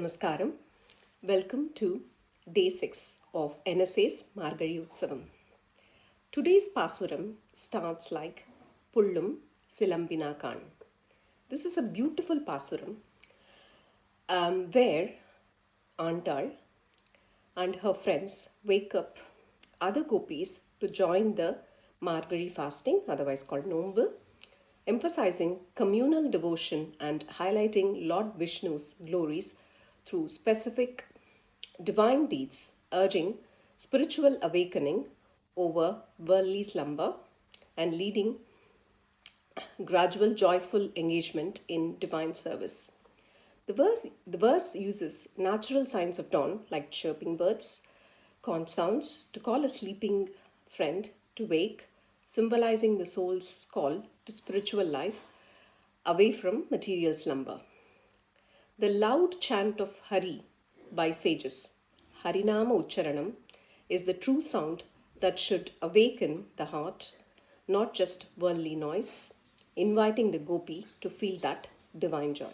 Namaskaram. Welcome to day 6 of NSA's Margari Utsavam. Today's Pasuram starts like Pullum Silambina Kan. This is a beautiful Pasuram where Antal and her friends wake up other gopis to join the Margari fasting, otherwise called Nombu, emphasizing communal devotion and highlighting Lord Vishnu's glories through specific divine deeds, urging spiritual awakening over worldly slumber and leading gradual joyful engagement in divine service. The verse uses natural signs of dawn like chirping birds, conch sounds to call a sleeping friend to wake, symbolizing the soul's call to spiritual life away from material slumber. The loud chant of Hari by sages, Harinama Ucharanam, is the true sound that should awaken the heart, not just worldly noise, inviting the gopi to feel that divine joy.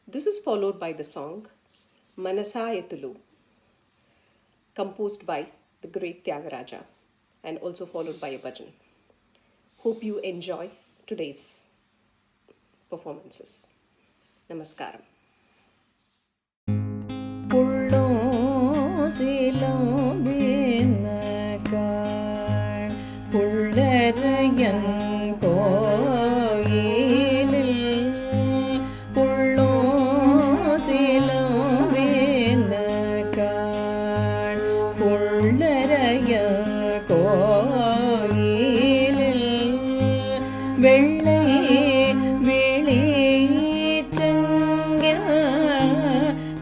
This is followed by the song Manasayatulu, composed by the great Tyagaraja, and also followed by a bhajan. Hope you enjoy today's performances. Namaskaram.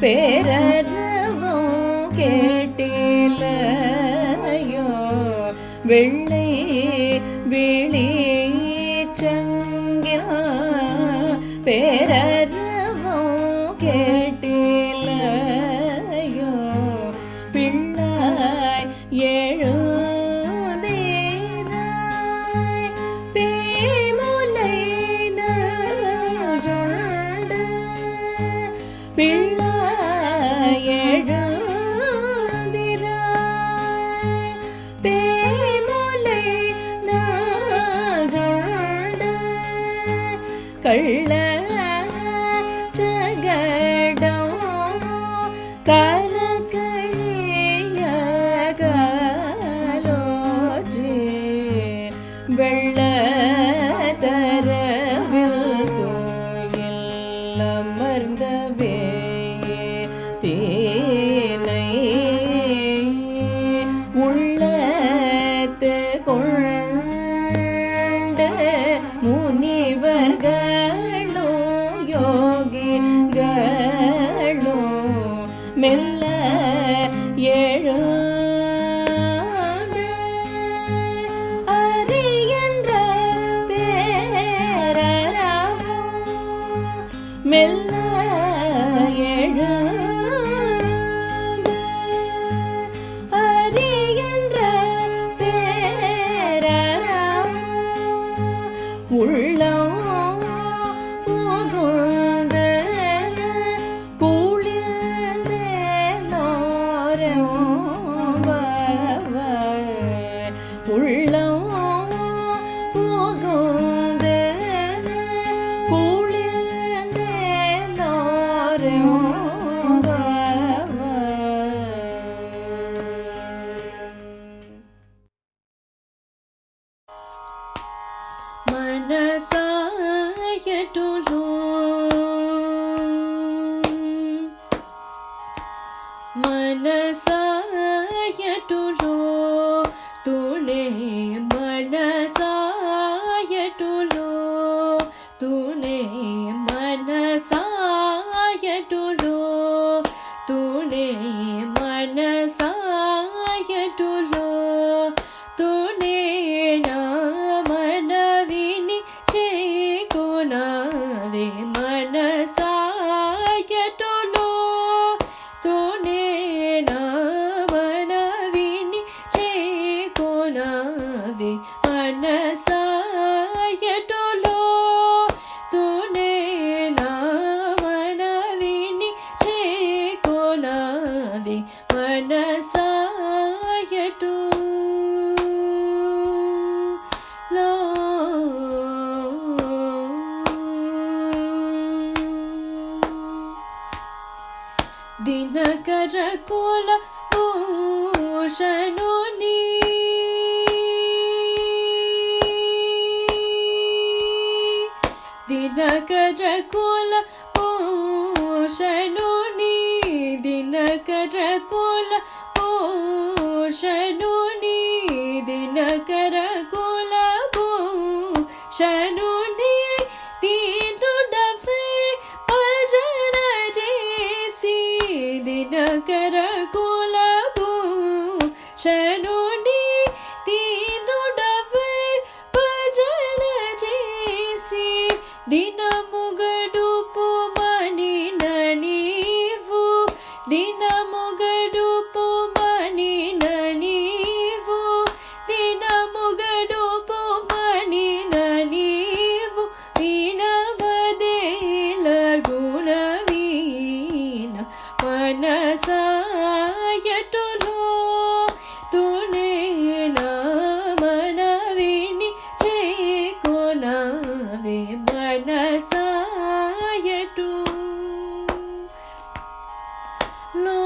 பேரறவம் கேட்டிலையோ வெள்ளை வெளிச்சங்கில் பேரறவம் கேட்டிலையோ பிள்ளாய் எழுதீராய் பேமுலை நல்ஜொண்டு பிள்ளை கள்ள ஜகடம் கலகழிய கலோஜி வெள்ள தரவில் தூயில் அமர்ந்தவே தீனை உள்ளத்து கொண்ட முனிவர்கள் மெல்ல எழுந்து அறிகின்ற பேரறவும் மெல்ல எழுந்து அறிகின்ற பேரறவும் உள்ளம் உள்ளம் புகுந்து குளிர்ந்தேலோரும் மனசாயட்டுலோ மனசாயட்டுலோ तूने मनसायटुलो तूने मनसायटुलो तूने मनसायटुलो तूने ना मनविनी चेकोनावे मनसायटुलो तूने ना मनविनी वे मनसायटुलो तूने ना मनविनी ಕುಲ ಭೂಷಣುನಿ ದಿನಕರ ಕುಲ ಭೂಷಣುನಿ ದಿನಕರ ಕುಲ ಭೂಷಣುನಿ ದಿನಕರ ಕುಲ ಭೂಷಣುನಿ ತೀನುಡವೇ ಭಜನ ಜೇಸಿ ದಿನಕರ ಕುಲ ಭೂಷಣುನಿ ತೀನುಡವೇ ಭಜನ ಜೇಸಿ ದಿನ ಮುಗಡುಪು ಮಣಿನ ನೀವು ದಿನ ಮುಗಡುಪು ಮಣಿನ ನೀವು ದಿನ ಮುಗಡುಪು ಮಣಿನ ನೀವು ವೀಣವದೇಲ ಗುಣವೀನ ಮನಸಾಯಟುಲೋ ತುಣೇನ ಮನವಿನಿ చేకొనవే మనసాయటు లో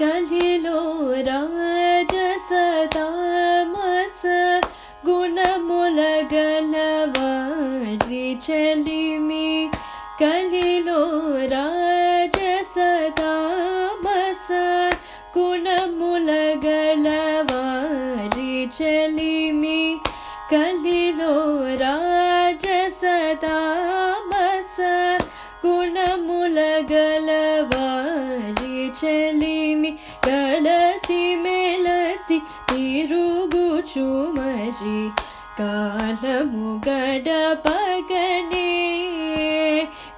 కలిలో రాజస తామస గుణములగలవారి చలిమి కలిలో రాజస తామస గుణములగలవారి చలిమి కలిలో రాజస తామస గుణములగలవారి చలిమి కలసి మెలసి తిరుగుచు మరి కాలము గడపగనే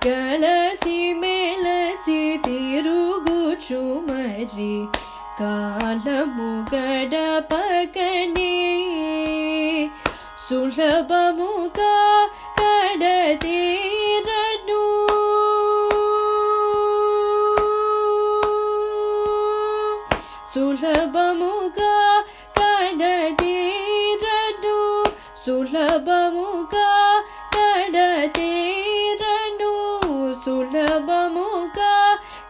కలసి మెలసి తిరుగుచు మరి కాలము గడపగనే సులభముగా కడతేరను సులభముగా కడతేరను సులభముగా కడతేరను సులభముగా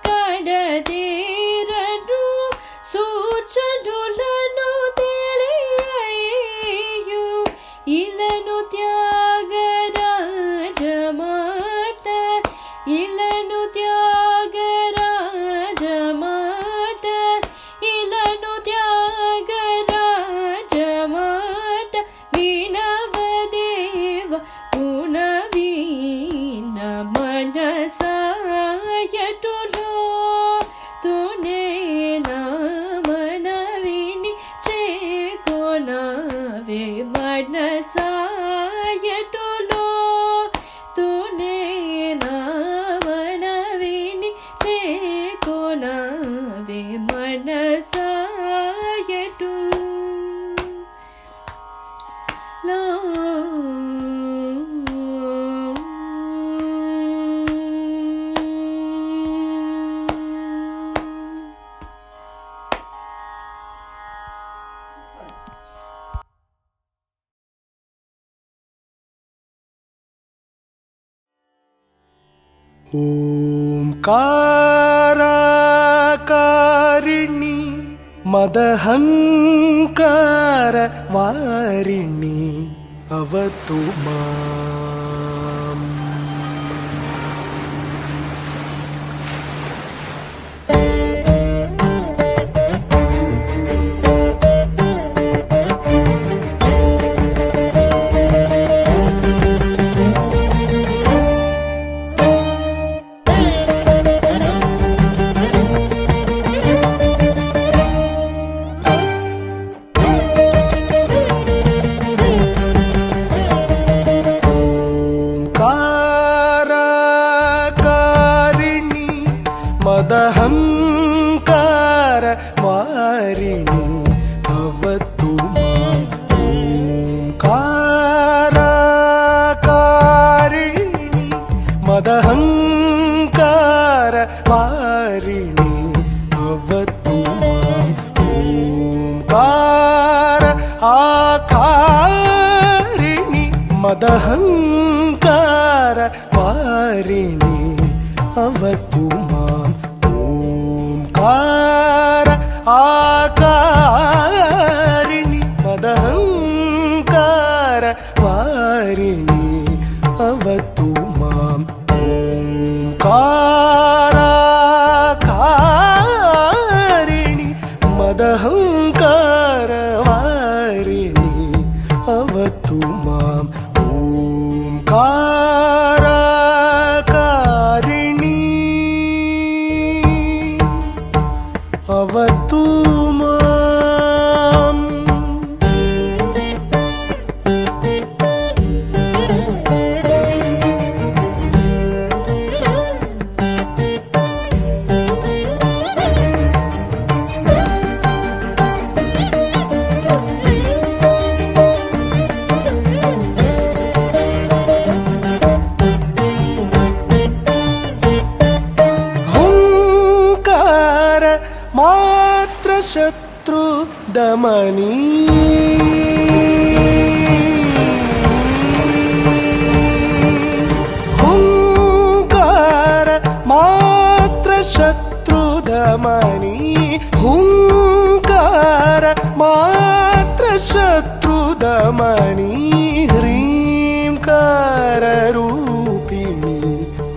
కడతేరను సూచనులను తెలియయు ఇలను త్యాగరాజ మాట ఇలను త్యాగరాజ మాట ఇలను త్యాగరాజ మాట వినవదేవ గుణవీన మనసాయటులో తునేన మనవిని చేకొనవే మనసాయటులో తునేన మనవిని చేకొనవే మనసాయటు లో ఓంకారకారిణి మదహంకార వారిణి అవతు మాం. మదహంకార వారిణి అవతు మాం. ఓంకారకారిణి మదహంకార వారిణి అవతు మాం. ఓంకార ఆకారిణి మదహంకార वारिणि अवतु माम् ओंकार आकारिणि मदहंकार वारिणि अवतु माम् ओंकाराकारिणि मदहंकार वारिणि अवतु माम् ओंकाराकारिणि अवतु माम्। हुंकार मात्र शत्रु दमनी हुंकार मात्र शत्रु दमनी हुंकार मात्र शत्रु दमनी ह्रींकार रूपिणी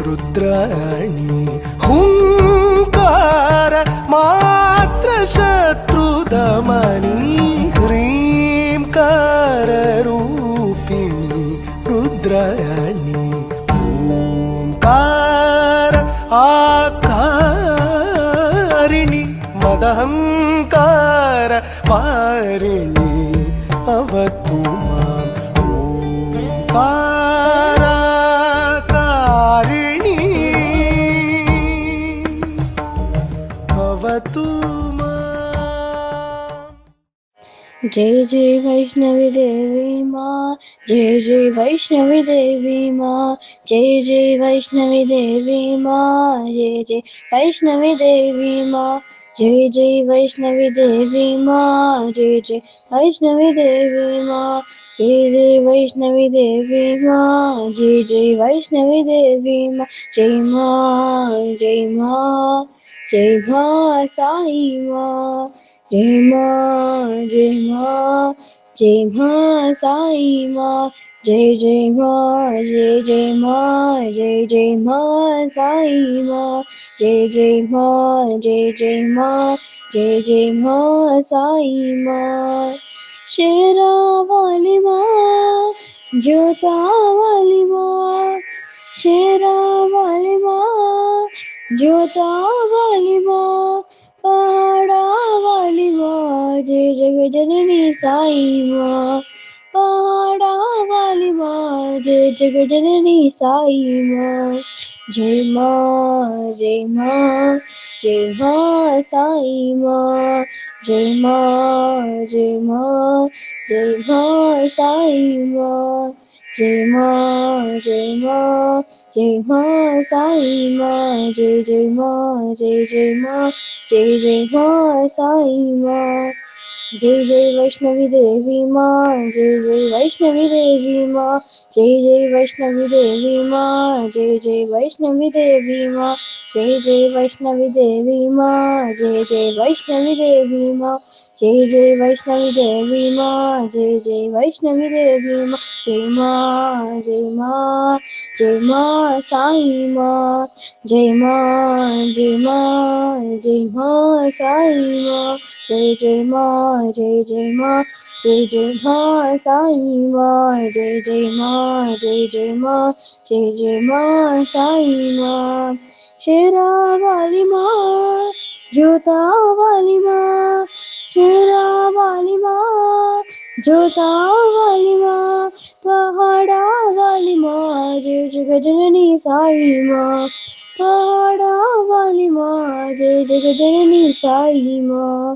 रुद्राणी हुंकार मात्र शत्रु दमनी ह्रींकार रूपिणी रुद्राणी ओंकार आकारिणि मदहंकार वारिणि अवतु माम् ओंकाराकारिणि अवतु माम्। जय जय वैष्णवी देवी माँ, जय जय वैष्णवी देवी माँ, जय जय वैष्णवी देवी माँ, जय जय वैष्णवी देवी माँ, जय जय वैष्णवी देवी माँ, जय जय वैष्णवी देवी माँ, जय जय वैष्णवी देवी माँ, जय जय वैष्णवी देवी माँ, जय माँ जय माँ जय माँ साई माँ, जय माँ जय माँ जय माँ साई माँ, जय जय माँ जय माँ जय माँ साई माँ, जय जय माँ जय माँ जय माँ साई माँ। शेरा वाली माँ, जोता वाली माँ, शेरा वाली माँ, जोता वाली माँ, पहाड़ा वाली माँ, जय जग जननी साई माँ, पहाड़ा वाली माँ, जय जग जननी साई माँ, जय माँ जय माँ जय माँ साई माँ, जय माँ जय माँ जय माँ साई माँ, जय माँ जय माँ जय माँ साई माँ, जय माँ जय माँ जय माँ साई माँ। जय जय वैष्णवी देवी माँ, जय जय वैष्णवी देवी माँ, जय जय वैष्णवी देवी माँ, जय जय वैष्णवी देवी माँ, जय जय वैष्णवी देवी माँ, जय जय वैष्णवी देवी माँ, जय जय वैष्णवी देवी माँ, जय जय वैष्णवी देवी माँ, जय माँ जय माँ जय माँ साई माँ, जय माँ जय माँ जय माँ साई माँ, जय माँ जय माँ जय माँ साई माँ, जय माँ जय माँ जय माँ साई माँ। शेरा वाली माँ, जोता वाली माँ, शेरा वाली माँ, जोता वाली माँ, पहाड़ा वाली माँ, जय जग जननी साई माँ, पहाड़ा वाली माँ, जय जग जननी साई माँ,